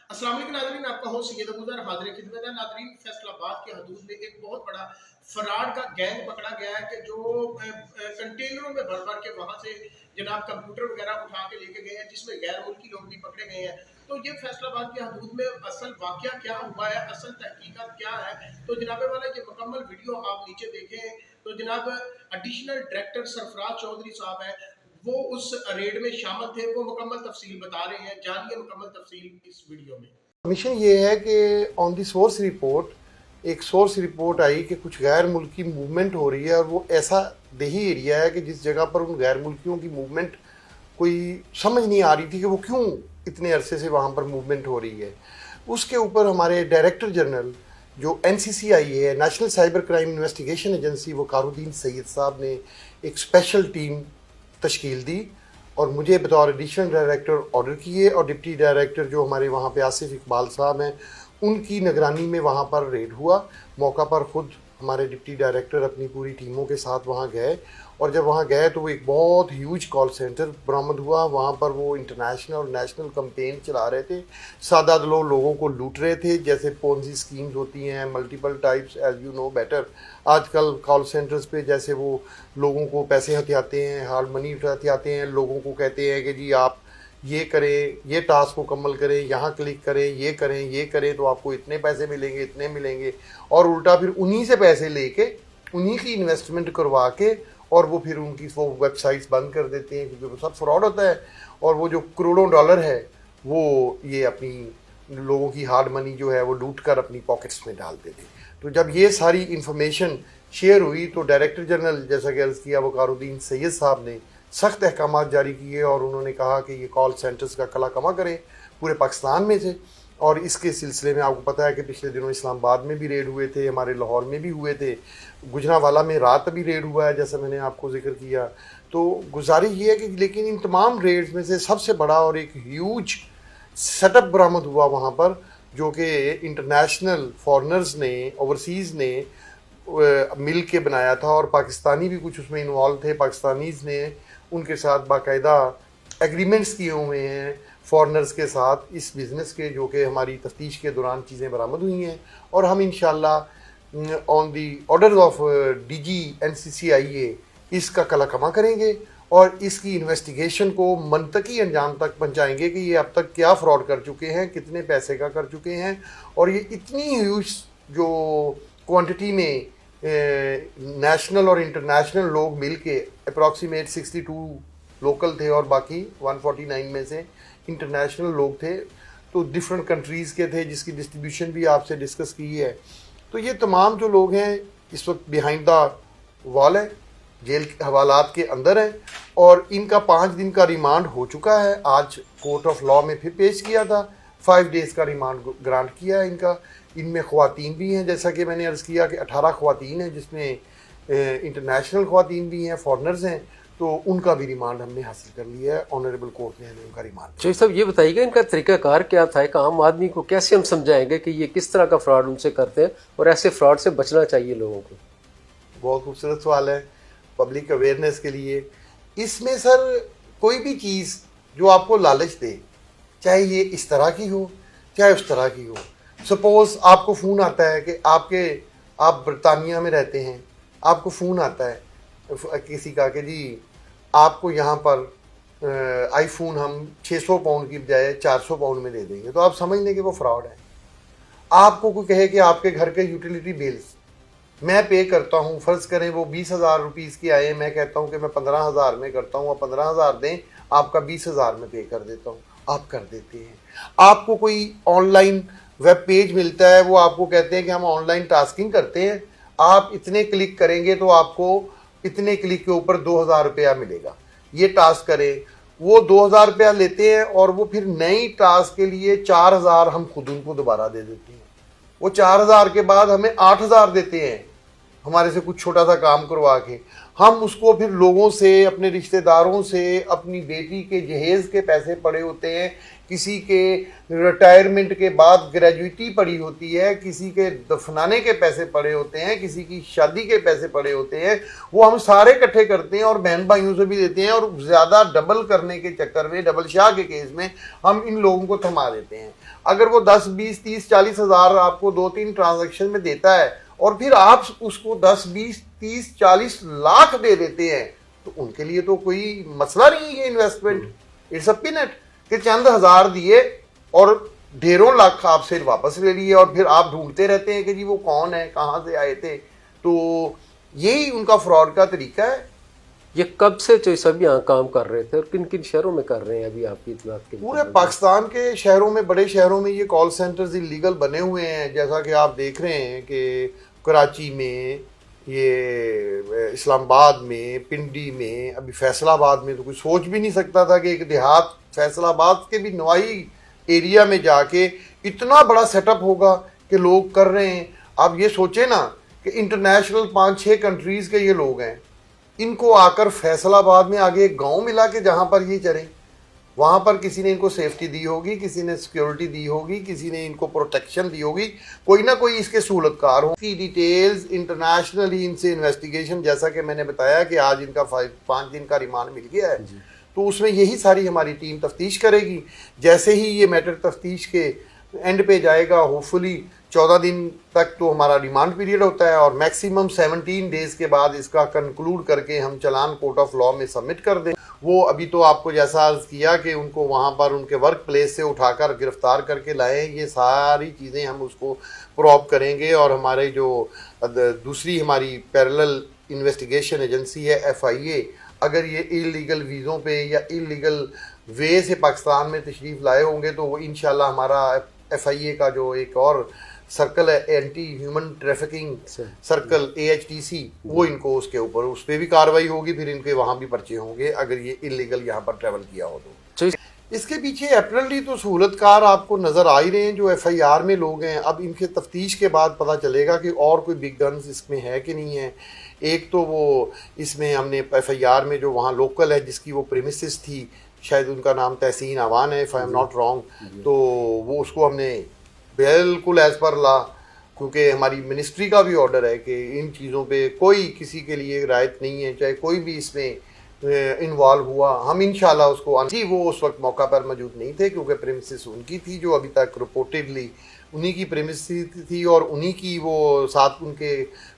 अस्सलाम वालेकुम नाज़रीन, आपका होस्ट सैयद अबूज़र हाज़िर खिदमत है। नाज़रीन, फैसलाबाद के हदूद में एक बहुत बड़ा फ्रॉड का गैंग पकड़ा गया है कि जो कंटेनरों में भर भर के वहाँ से जनाब कंप्यूटर वगैरह उठा के लेके गए हैं, जिसमें गैर मुल्की लोग भी पकड़े गए हैं। तो ये फैसलाबाद के हदूद में असल वाक़या क्या हुआ है, असल तहकीकात क्या है, तो जनाब वाला ये मुकम्मल वीडियो आप नीचे देखें। तो जनाब एडिशनल डायरेक्टर सरफराज चौधरी साहब है, वो उस रेड में शामिल थे, वो मुकम्मल तफसील बता रहे हैं। जानिए मुकम्मल तफसील इस वीडियो में। मिशन ये है कि ऑन दी सोर्स रिपोर्ट एक सोर्स रिपोर्ट आई कि कुछ गैर मुल्की मूवमेंट हो रही है और वो ऐसा देही एरिया है कि जिस जगह पर उन गैर मुल्कियों की मूवमेंट कोई समझ नहीं आ रही थी कि वो क्यों इतने अरसे से वहाँ पर मूवमेंट हो रही है। उसके ऊपर हमारे डायरेक्टर जनरल जो NCCI है, national cyber crime investigation agency, Waqaruddin Syed साहब ने एक स्पेशल टीम तश्कील दी और मुझे बतौर एडिशनल डायरेक्टर ऑर्डर किए और डिप्टी डायरेक्टर जो हमारे वहाँ पे आसिफ इकबाल साहब हैं उनकी निगरानी में वहाँ पर रेड हुआ। मौका पर ख़ुद हमारे डिप्टी डायरेक्टर अपनी पूरी टीमों के साथ वहाँ गए और जब वहाँ गए तो वो एक बहुत ह्यूज कॉल सेंटर बरामद हुआ। वहाँ पर वो इंटरनेशनल और नेशनल कैंपेन चला रहे थे, सादा लोगों को लूट रहे थे, जैसे पोंजी स्कीम्स होती हैं multiple types, as you know better. आजकल कॉल सेंटर्स पे जैसे वो लोगों को पैसे हथियाते हैं, हार्ड मनी हथियाते हैं, लोगों को कहते हैं कि जी आप ये करें, ये टास्क को मुकम्मल करें, यहाँ क्लिक करें, ये करें तो आपको इतने पैसे मिलेंगे, इतने मिलेंगे, और उल्टा फिर उन्हीं से पैसे लेके उन्हीं की इन्वेस्टमेंट करवा के और वो फिर उनकी वो वेबसाइट्स बंद कर देते हैं, क्योंकि वो सब फ्रॉड होता है। और वो जो करोड़ों डॉलर है वो ये अपनी लोगों की हार्ड मनी जो है वो लूट कर अपनी पॉकेट्स में डाल देते। तो जब ये सारी इंफॉर्मेशन शेयर हुई तो डायरेक्टर जनरल, जैसा कि अर्ज़ किया, वकारुद्दीन सैयद साहब ने सख्त अहकाम जारी किए और उन्होंने कहा कि ये कॉल सेंटर्स का कला कमा करें पूरे पाकिस्तान में से। और इसके सिलसिले में आपको पता है कि पिछले दिनों इस्लामाबाद में भी रेड हुए थे, हमारे लाहौर में भी हुए थे, गुजरांवाला में रात भी रेड हुआ है जैसा मैंने आपको जिक्र किया। तो गुजारिश ये है कि लेकिन इन तमाम रेड्स में से सबसे बड़ा और एक ह्यूज सेटअप बरामद हुआ वहाँ पर, जो कि इंटरनेशनल फॉरेनर्स ने, ओवरसीज़ ने मिल के बनाया था और पाकिस्तानी भी कुछ उसमें इन्वॉल्व थे। पाकिस्तानीज़ ने उनके साथ बाकायदा एग्रीमेंट्स किए हुए हैं फॉरेनर्स के साथ इस बिज़नेस के, जो कि हमारी तफ्तीश के दौरान चीज़ें बरामद हुई हैं। और हम इंशाल्लाह on the order of DG NCCIA इसका कला कमा करेंगे और इसकी इन्वेस्टिगेशन को मंतकी अंजाम तक पहुंचाएंगे कि ये अब तक क्या फ्रॉड कर चुके हैं, कितने पैसे का कर चुके हैं। और ये इतनी ह्यूज जो क्वांटिटी में नेशनल और इंटरनेशनल लोग मिल के अप्रॉक्सीमेट 62 लोकल थे और बाकी 149 में से इंटरनेशनल लोग थे, तो डिफरेंट कंट्रीज़ के थे, जिसकी डिस्ट्रीब्यूशन भी आपसे डिस्कस की है। तो ये तमाम जो लोग हैं इस वक्त बिहाइंड द वॉल है, जेल के हवालात के अंदर हैं और इनका 5 दिन का रिमांड हो चुका है। आज कोर्ट ऑफ लॉ में फिर पेश किया था, 5 डेज़ का रिमांड ग्रांट किया है इनका। इनमें ख़वातीन भी हैं, जैसा कि मैंने अर्ज़ किया कि 18 ख़वातीन हैं, जिसमें इंटरनेशनल ख़वातीन भी हैं, फॉरनर्स हैं, तो उनका भी रिमांड हमने हासिल कर लिया है। ऑनरेबल कोर्ट ने हमें उनका रिमांड। चौधरी साहब, ये बताइएगा इनका तरीकाकार क्या था? एक आम आदमी को कैसे हम समझाएंगे कि ये किस तरह का फ्रॉड उनसे करते हैं और ऐसे फ्रॉड से बचना चाहिए लोगों को? बहुत खूबसूरत सवाल है पब्लिक अवेयरनेस के लिए। इसमें सर कोई भी चीज़ जो आपको लालच दे, चाहे ये इस तरह की हो चाहे उस तरह की हो। सपोज़ आपको फ़ोन आता है कि आप बरतानिया में रहते हैं, आपको फ़ोन आता है किसी का कि जी आपको यहाँ पर आईफोन हम 600 पाउंड की बजाय 400 पाउंड में दे देंगे, तो आप समझ लें कि वो फ्रॉड है। आपको कोई कहे कि आपके घर के यूटिलिटी बिल्स मैं पे करता हूँ, फ़र्ज़ करें वो 20,000 रुपीज़ की आए, मैं कहता हूँ कि मैं 15,000 में करता हूँ, आप 15,000 दें, आपका 20,000 में पे कर देता हूँ, आप कर देते हैं। आपको कोई ऑनलाइन वेब पेज मिलता है, वो आपको कहते हैं कि हम ऑनलाइन टास्किंग करते हैं, आप इतने क्लिक करेंगे तो आपको इतने क्लिक के ऊपर 2,000 रुपया मिलेगा, ये टास्क करें। वो 2,000 रुपया लेते हैं और वो फिर नई टास्क के लिए 4,000 हम खुद उनको दोबारा दे देते हैं। वो 4,000 के बाद हमें 8,000 देते हैं हमारे से कुछ छोटा सा काम करवा के। हम उसको फिर लोगों से, अपने रिश्तेदारों से, अपनी बेटी के जहेज़ के पैसे पड़े होते हैं, किसी के रिटायरमेंट के बाद ग्रेजुएटी पड़ी होती है, किसी के दफनाने के पैसे पड़े होते हैं, किसी की शादी के पैसे पड़े होते हैं, वो हम सारे इकट्ठे करते हैं और बहन भाइयों से भी देते हैं और ज़्यादा डबल करने के चक्कर में, डबल शाह के केस में हम इन लोगों को थमा देते हैं। अगर वो 10, 20, 30, 40 हज़ार आपको 2-3 ट्रांजैक्शन में देता है और फिर आप उसको 10, 20, 30, 40 लाख दे देते हैं, तो उनके लिए तो कोई मसला नहीं है इन्वेस्टमेंट। इट्स अ पिनट कि चंद हज़ार दिए और ढेरों लाख आपसे वापस ले लिए और फिर आप ढूंढते रहते हैं कि जी वो कौन है, कहाँ से आए थे। तो यही उनका फ्रॉड का तरीका है। ये कब से जो सब यहाँ काम कर रहे थे और किन किन शहरों में कर रहे हैं अभी आपकी इत्तलात के पूरे मुताबिक? पाकिस्तान के शहरों में, बड़े शहरों में ये कॉल सेंटर्स इलीगल बने हुए हैं। जैसा कि आप देख रहे हैं कि कराची में, ये इस्लामाबाद में, पिंडी में, अभी फैसलाबाद में तो कोई सोच भी नहीं सकता था कि एक देहात फैसलाबाद के भी नवाही एरिया में जाके इतना बड़ा सेटअप होगा कि लोग कर रहे हैं। आप ये सोचें ना कि इंटरनेशनल 5-6 कंट्रीज़ के ये लोग हैं, इनको आकर फैसलाबाद में आगे एक गांव मिला के जहां पर ये चलें, वहां पर किसी ने इनको सेफ्टी दी होगी, किसी ने सिक्योरिटी दी होगी, किसी ने इनको प्रोटेक्शन दी होगी, कोई ना कोई इसके सहूलतकार हो। की डिटेल्स इंटरनेशनली इनसे इन्वेस्टिगेशन, जैसा कि मैंने बताया कि आज इनका 5 दिन का रिमांड मिल गया है, तो उसमें यही सारी हमारी टीम तफ्तीश करेगी। जैसे ही ये मैटर तफ्तीश के एंड पे जाएगा, होपफुली 14 दिन तक तो हमारा रिमांड पीरियड होता है और मैक्सिमम 17 डेज के बाद इसका कंक्लूड करके हम चालान कोर्ट ऑफ लॉ में सबमिट कर दें। वो अभी तो आपको जैसा अर्ज किया कि उनको वहाँ पर उनके वर्क प्लेस से उठाकर गिरफ्तार करके लाए, ये सारी चीज़ें हम उसको प्रोब करेंगे। और हमारे जो दूसरी हमारी पैरेलल इन्वेस्टिगेशन एजेंसी है FIA, अगर ये इलीगल वीज़ों पे या इलीगल वे से पाकिस्तान में तशरीफ़ लाए होंगे तो वो इंशाल्लाह हमारा FIA का जो एक और सर्कल है, anti human trafficking circle AHTC, वो इनको उसके ऊपर उस पर भी कार्रवाई होगी, फिर इनके वहाँ भी पर्चे होंगे अगर ये इलीगल यहाँ पर ट्रैवल किया हो तो। इसके पीछे अपरेंटली तो सहूलतकार आपको नज़र आ ही रहे हैं जो FIR में लोग हैं। अब इनके तफ्तीश के बाद पता चलेगा कि और कोई बिग गन्स इसमें है कि नहीं है। एक तो वो इसमें हमने FIR में जो वहाँ लोकल है जिसकी वो प्रीमिसेस थी, शायद उनका नाम तहसीन आवान है, if I am not wrong, तो वो उसको हमने बिल्कुल एज़ पर ला, क्योंकि हमारी मिनिस्ट्री का भी ऑर्डर है कि इन चीज़ों पे कोई किसी के लिए रियायत नहीं है, चाहे कोई भी इसमें इन्वॉल्व हुआ हम इंशाल्लाह उसको जी। वो उस वक्त मौका पर मौजूद नहीं थे क्योंकि प्रीमिसेस उनकी थी जो अभी तक रिपोर्टेडली उन्हीं की प्रीमिसेस थी और उन्हीं की वो साथ उनके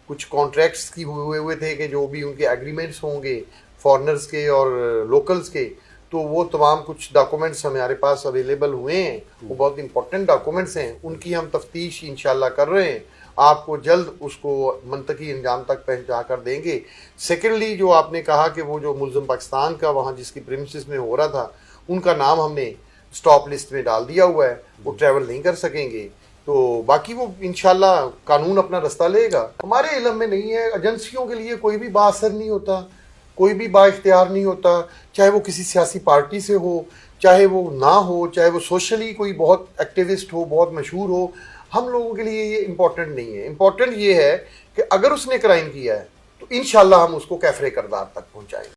कुछ कॉन्ट्रैक्ट्स की हुए थे कि जो भी उनके एग्रीमेंट्स होंगे फॉरेनर्स के और लोकल्स के, तो वो तमाम कुछ डॉक्यूमेंट्स हमारे पास अवेलेबल हुए हैं। वो बहुत इंपॉर्टेंट डॉक्यूमेंट्स हैं, उनकी हम तफ्तीश इंशाल्लाह कर रहे हैं, आपको जल्द उसको मंतकी अंजाम तक पहुंचा कर देंगे। सेकेंडली जो आपने कहा कि वो जो मुल्ज़िम पाकिस्तान का वहाँ जिसकी प्रीमिसेस में हो रहा था, उनका नाम हमने स्टॉप लिस्ट में डाल दिया हुआ है, वो ट्रैवल नहीं कर सकेंगे। तो बाकी वो इंशाल्लाह कानून अपना रास्ता लेगा। हमारे इल्म में नहीं है, एजेंसियों के लिए कोई भी बाअसर नहीं होता, कोई भी बाइख्तियार नहीं होता, चाहे वो किसी सियासी पार्टी से हो, चाहे वो ना हो, चाहे वो सोशली कोई बहुत एक्टिविस्ट हो, बहुत मशहूर हो। हम लोगों के लिए ये इम्पोर्टेंट नहीं है। इम्पोर्टेंट ये है कि अगर उसने क्राइम किया है तो इंशाल्लाह हम उसको कैफरे करदार तक पहुंचाएंगे।